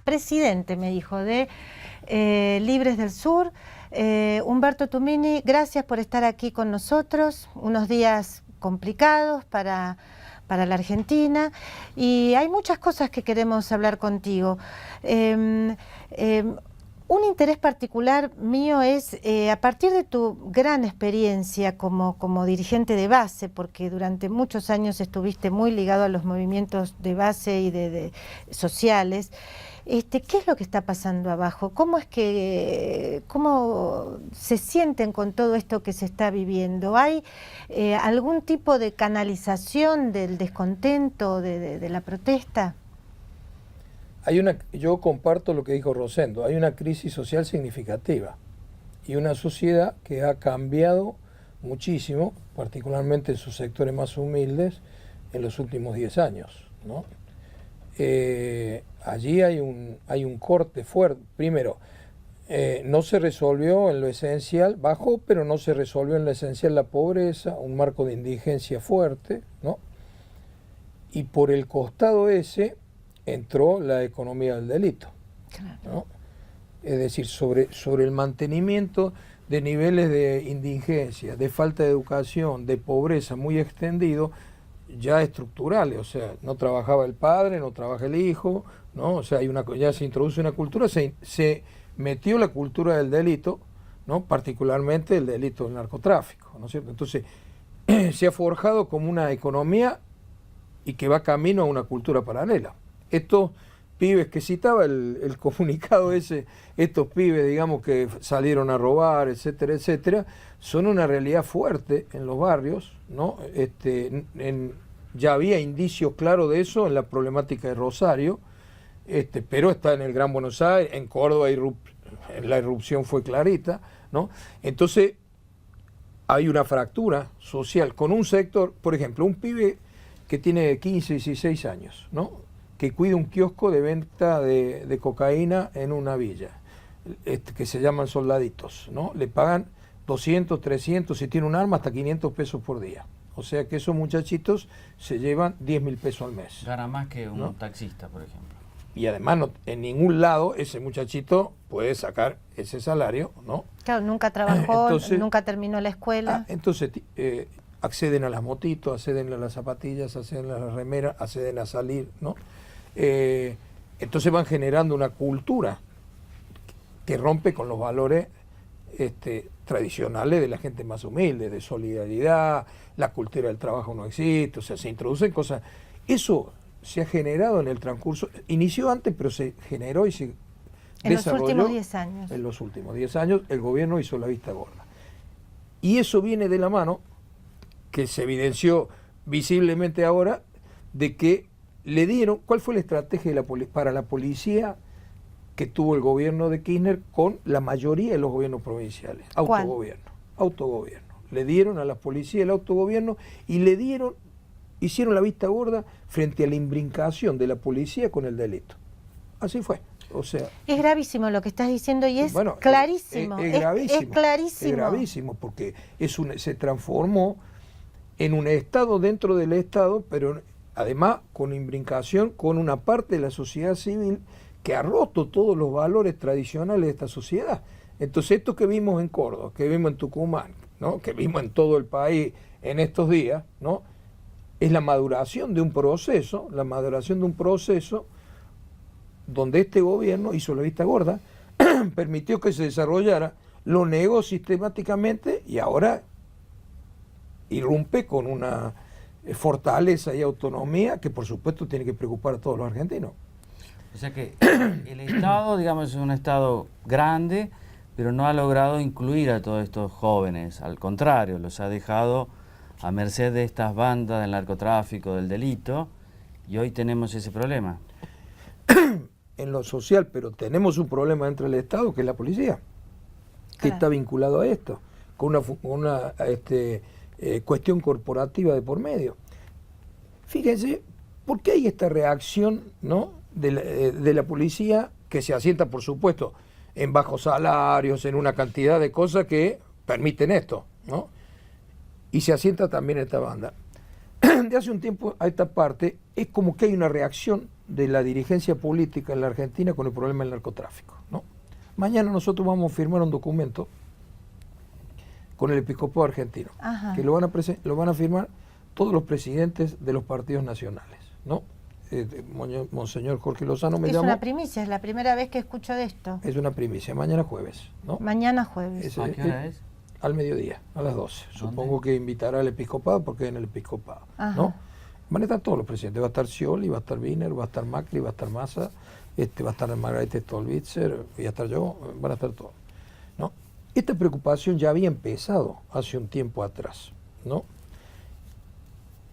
presidente, me dijo, de Libres del Sur. Humberto Tumini, gracias por estar aquí con nosotros, unos días complicados para la Argentina, y hay muchas cosas que queremos hablar contigo. Un interés particular mío es, a partir de tu gran experiencia como dirigente de base, porque durante muchos años estuviste muy ligado a los movimientos de base y de sociales, ¿qué es lo que está pasando abajo? ¿Cómo se sienten con todo esto que se está viviendo? ¿Hay algún tipo de canalización del descontento, de la protesta? Yo comparto lo que dijo Rosendo, hay una crisis social significativa y una sociedad que ha cambiado muchísimo, particularmente en sus sectores más humildes, en los últimos 10 años, ¿no? Allí hay un corte fuerte. Primero, no se resolvió en lo esencial, bajó, pero no se resolvió en lo esencial la pobreza, un marco de indigencia fuerte, ¿no? Y por el costado ese entró la economía del delito, ¿no? Es decir, sobre el mantenimiento de niveles de indigencia, de falta de educación, de pobreza muy extendido, ya estructurales, o sea, no trabajaba el padre, no trabaja el hijo, ¿no? O sea, ya se introduce una cultura, se metió la cultura del delito, ¿no? Particularmente el delito del narcotráfico, ¿no es cierto? Entonces, se ha forjado como una economía y que va camino a una cultura paralela. Estos pibes que citaba el comunicado ese, estos pibes, digamos, que salieron a robar, etcétera, etcétera, son una realidad fuerte en los barrios, ¿no? Ya había indicios claros de eso en la problemática de Rosario, pero está en el Gran Buenos Aires, en Córdoba la irrupción fue clarita, ¿no? Entonces hay una fractura social con un sector, por ejemplo, un pibe que tiene 15, 16 años, ¿no? Que cuida un kiosco de venta de cocaína en una villa, que se llaman soldaditos, ¿no? Le pagan 200, 300, si tiene un arma, hasta 500 pesos por día. O sea que esos muchachitos se llevan 10.000 pesos al mes. Gana más que un ¿no? taxista, por ejemplo. Y además en ningún lado ese muchachito puede sacar ese salario, ¿no? Claro, nunca trabajó, entonces, nunca terminó la escuela. Entonces acceden a las motitos, acceden a las zapatillas, acceden a las remeras, acceden a salir, ¿no? Entonces van generando una cultura que rompe con los valores tradicionales de la gente más humilde, de solidaridad, la cultura del trabajo no existe, o sea, se introducen cosas. Eso se ha generado en el transcurso, inició antes, pero se generó y se desarrolló. En los últimos 10 años. En los últimos 10 años el gobierno hizo la vista gorda. Y eso viene de la mano, que se evidenció visiblemente ahora, de que le dieron, ¿cuál fue la estrategia para la policía que tuvo el gobierno de Kirchner con la mayoría de los gobiernos provinciales? Autogobierno. Autogobierno. Le dieron a la policía el autogobierno y hicieron la vista gorda frente a la imbricación de la policía con el delito. Así fue. O sea, es gravísimo lo que estás diciendo y es bueno, clarísimo. Es gravísimo. Es clarísimo. Es gravísimo porque se transformó en un Estado dentro del Estado, pero además con imbricación con una parte de la sociedad civil que ha roto todos los valores tradicionales de esta sociedad. Entonces esto que vimos en Córdoba, que vimos en Tucumán, ¿no? Que vimos en todo el país en estos días, ¿no? Es la maduración de un proceso, donde este gobierno hizo la vista gorda, permitió que se desarrollara, lo negó sistemáticamente y ahora irrumpe con una fortaleza y autonomía que por supuesto tiene que preocupar a todos los argentinos. O sea que el Estado, digamos, es un Estado grande, pero no ha logrado incluir a todos estos jóvenes, al contrario, los ha dejado a merced de estas bandas del narcotráfico, del delito, y hoy tenemos ese problema. En lo social, pero tenemos un problema dentro del Estado, que es la policía, que está vinculado a esto, con una cuestión corporativa de por medio. Fíjense, ¿por qué hay esta reacción, ¿no? de la policía que se asienta, por supuesto, en bajos salarios, en una cantidad de cosas que permiten esto, ¿no? Y se asienta también esta banda. De hace un tiempo a esta parte es como que hay una reacción de la dirigencia política en la Argentina con el problema del narcotráfico, ¿no? Mañana nosotros vamos a firmar un documento con el episcopado argentino, Ajá. que lo van a firmar todos los presidentes de los partidos nacionales, ¿no? Monseñor Jorge Lozano me llamó. Es una primicia, es la primera vez que escucho de esto. Es una primicia, mañana jueves, ¿no? Mañana jueves. ¿A qué hora es? Al mediodía, a las 12. Supongo que invitará al episcopado porque en el episcopado, Ajá. ¿no? Van a estar todos los presidentes, va a estar Scioli, va a estar Wiener, va a estar Macri, va a estar Massa, va a estar Margarita Stolbizer, voy a estar yo, van a estar todos, ¿no? Esta preocupación ya había empezado hace un tiempo atrás, ¿no?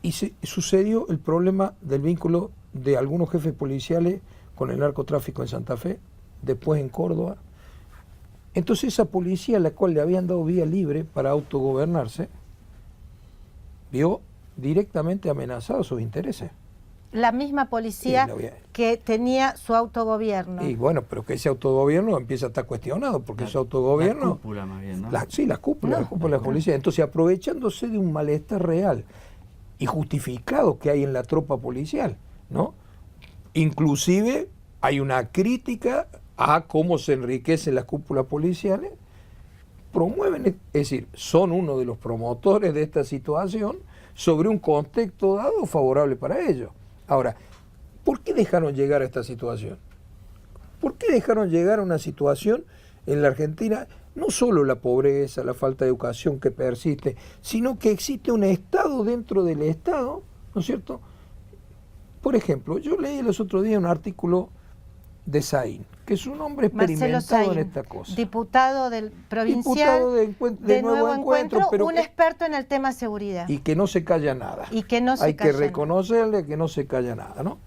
Y sucedió el problema del vínculo de algunos jefes policiales con el narcotráfico en Santa Fe, después en Córdoba. Entonces esa policía a la cual le habían dado vía libre para autogobernarse, vio directamente amenazados sus intereses. La misma policía que tenía su autogobierno. Y bueno, pero que ese autogobierno empieza a estar cuestionado, porque ese autogobierno... La cúpula más bien, ¿no? Sí, las cúpulas de la policía. Entonces, aprovechándose de un malestar real y justificado que hay en la tropa policial, ¿no? Inclusive hay una crítica a cómo se enriquecen las cúpulas policiales, promueven, es decir, son uno de los promotores de esta situación sobre un contexto dado favorable para ellos. Ahora, ¿por qué dejaron llegar a esta situación? ¿Por qué dejaron llegar a una situación en la Argentina, no solo la pobreza, la falta de educación que persiste, sino que existe un Estado dentro del Estado, ¿no es cierto? Por ejemplo, yo leí los otros días un artículo de Saín, que es un hombre experimentado Saín, en esta cosa. Diputado del provincial de Nuevo Encuentro, pero un experto en el tema seguridad. Y que no se calla nada. Y que no se Hay calla que reconocerle que no se calla nada, ¿no?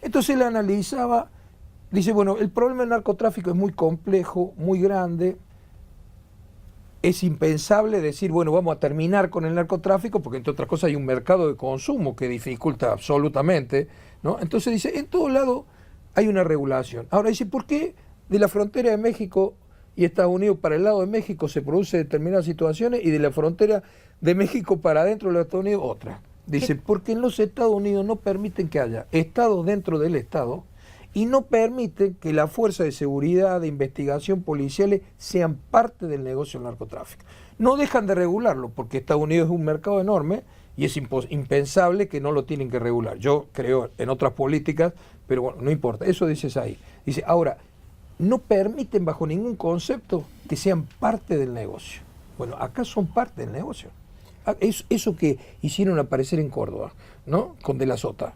Entonces él analizaba, dice, bueno, el problema del narcotráfico es muy complejo, muy grande. Es impensable decir, bueno, vamos a terminar con el narcotráfico, porque entre otras cosas hay un mercado de consumo que dificulta absolutamente, ¿no? Entonces dice, en todo lado hay una regulación. Ahora dice, ¿por qué de la frontera de México y Estados Unidos para el lado de México se producen determinadas situaciones y de la frontera de México para adentro de los Estados Unidos otra? Dice, porque en los Estados Unidos no permiten que haya estados dentro del Estado y no permiten que las fuerzas de seguridad, de investigación policiales sean parte del negocio del narcotráfico. No dejan de regularlo porque Estados Unidos es un mercado enorme y es impensable que no lo tienen que regular. Yo creo en otras políticas, pero bueno, no importa. Eso dices ahí. Dice, ahora, no permiten bajo ningún concepto que sean parte del negocio. Bueno, acá son parte del negocio. Eso que hicieron aparecer en Córdoba, ¿no? Con De la Sota.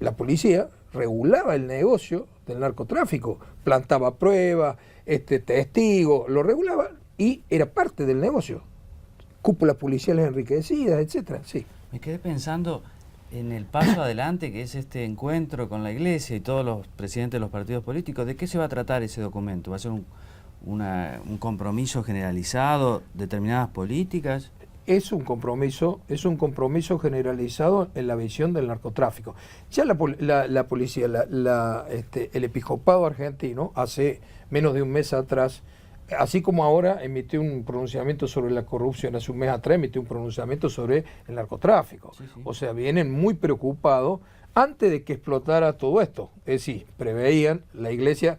La policía regulaba el negocio del narcotráfico, plantaba pruebas, testigos, lo regulaba y era parte del negocio. Cúpulas policiales enriquecidas, etcétera, sí. Me quedé pensando en el paso adelante que es este encuentro con la Iglesia y todos los presidentes de los partidos políticos. ¿De qué se va a tratar ese documento? ¿Va a ser un compromiso generalizado, determinadas políticas? Es un compromiso generalizado en la visión del narcotráfico. Ya la policía, el episcopado argentino, hace menos de un mes atrás, así como ahora emitió un pronunciamiento sobre la corrupción, hace un mes atrás emitió un pronunciamiento sobre el narcotráfico. Sí, sí. O sea, vienen muy preocupados antes de que explotara todo esto. Es decir, preveían, la Iglesia,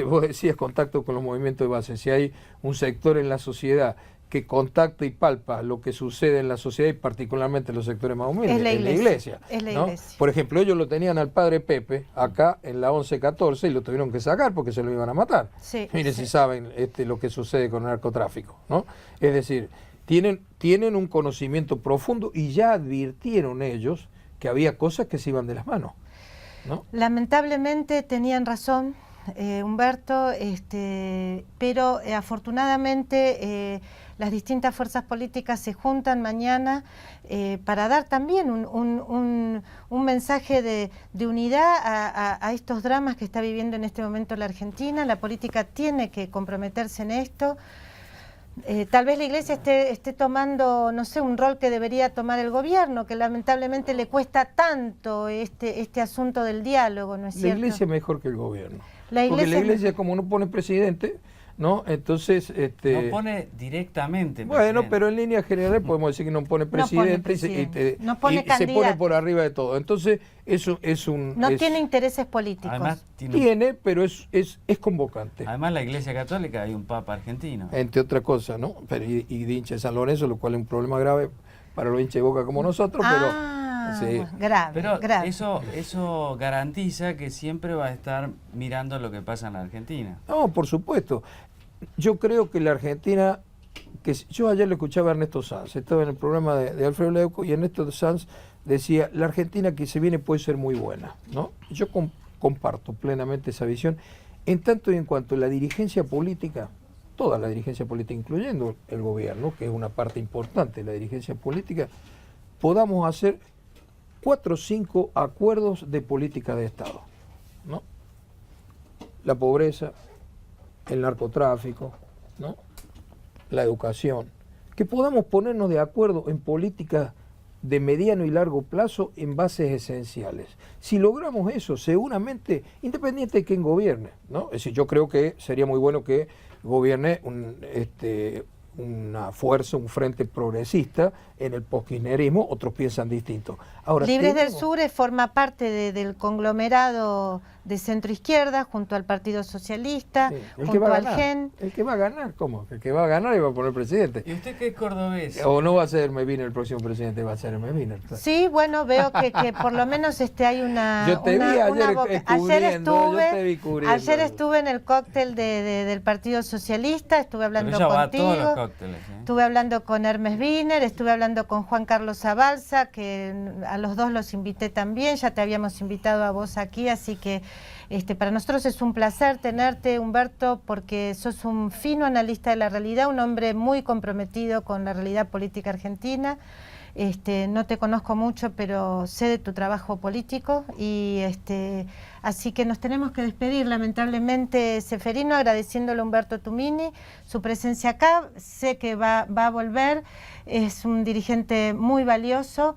vos decías contacto con los movimientos de base, si hay un sector en la sociedad que contacta y palpa lo que sucede en la sociedad y particularmente en los sectores más humildes, es la iglesia. Es la ¿no? iglesia. Por ejemplo, ellos lo tenían al padre Pepe acá en la 1114 y lo tuvieron que sacar porque se lo iban a matar. Sí, Miren sí. si saben lo que sucede con el narcotráfico, ¿no? Es decir, tienen un conocimiento profundo y ya advirtieron ellos que había cosas que se iban de las manos, ¿no? Lamentablemente tenían razón, Humberto, pero afortunadamente las distintas fuerzas políticas se juntan mañana para dar también un mensaje de unidad a estos dramas que está viviendo en este momento la Argentina. La política tiene que comprometerse en esto. Tal vez la Iglesia esté tomando, no sé, un rol que debería tomar el gobierno, que lamentablemente le cuesta tanto este asunto del diálogo, ¿no es cierto? La Iglesia es mejor que el gobierno. La Porque la Iglesia, como no pone presidente, ¿no? Entonces, No pone directamente bueno, presidente. pero en líneas generales podemos decir que no pone presidente, no pone y se pone candidato. por arriba de todo. Entonces, eso es un... No tiene intereses políticos. Además, Tiene, pero es convocante. además la Iglesia Católica hay un Papa argentino. Entre otras cosas, ¿no? Pero, y de hincha de San Lorenzo, lo cual es un problema grave para los hinchas de Boca como nosotros, sí. Grave, Pero grave. eso garantiza que siempre va a estar mirando lo que pasa en la Argentina. No, por supuesto. Yo creo que la Argentina, yo ayer le escuchaba a Ernesto Sanz, estaba en el programa de Alfredo Leuco, y Ernesto Sanz decía, la Argentina que se viene puede ser muy buena, ¿no? Yo comparto plenamente esa visión, en tanto y en cuanto la dirigencia política, toda la dirigencia política, incluyendo el gobierno, que es una parte importante de la dirigencia política, podamos hacer 4 o 5 acuerdos de política de Estado, ¿no? La pobreza, el narcotráfico, ¿no? La educación, que podamos ponernos de acuerdo en políticas de mediano y largo plazo en bases esenciales. Si logramos eso, seguramente, independiente de quién gobierne, ¿no? Es decir, yo creo que sería muy bueno que gobierne una fuerza, un frente progresista en el postkirchnerismo, otros piensan distinto. Ahora, Libres del Sur forma parte del conglomerado de centro-izquierda junto al Partido Socialista, sí, junto al GEN. El que va a ganar, ¿cómo? El que va a ganar y va a poner presidente. ¿Y usted qué es cordobés? O no va a ser Hermes Wiener el próximo presidente, va a ser Hermes Wiener. Sí, bueno, veo que por lo menos hay una... Yo te vi Ayer estuve en el cóctel del Partido Socialista, estuve hablando Pero ella contigo. va a todos los cócteles, ¿eh? Estuve hablando con Hermes Wiener, estuve hablando con Juan Carlos Zabalza, que a los dos los invité también, ya te habíamos invitado a vos aquí, así que para nosotros es un placer tenerte, Humberto, porque sos un fino analista de la realidad, un hombre muy comprometido con la realidad política argentina. No te conozco mucho, pero sé de tu trabajo político y así que nos tenemos que despedir, lamentablemente, Ceferino, agradeciéndole a Humberto Tumini su presencia acá. Sé que va a volver, es un dirigente muy valioso.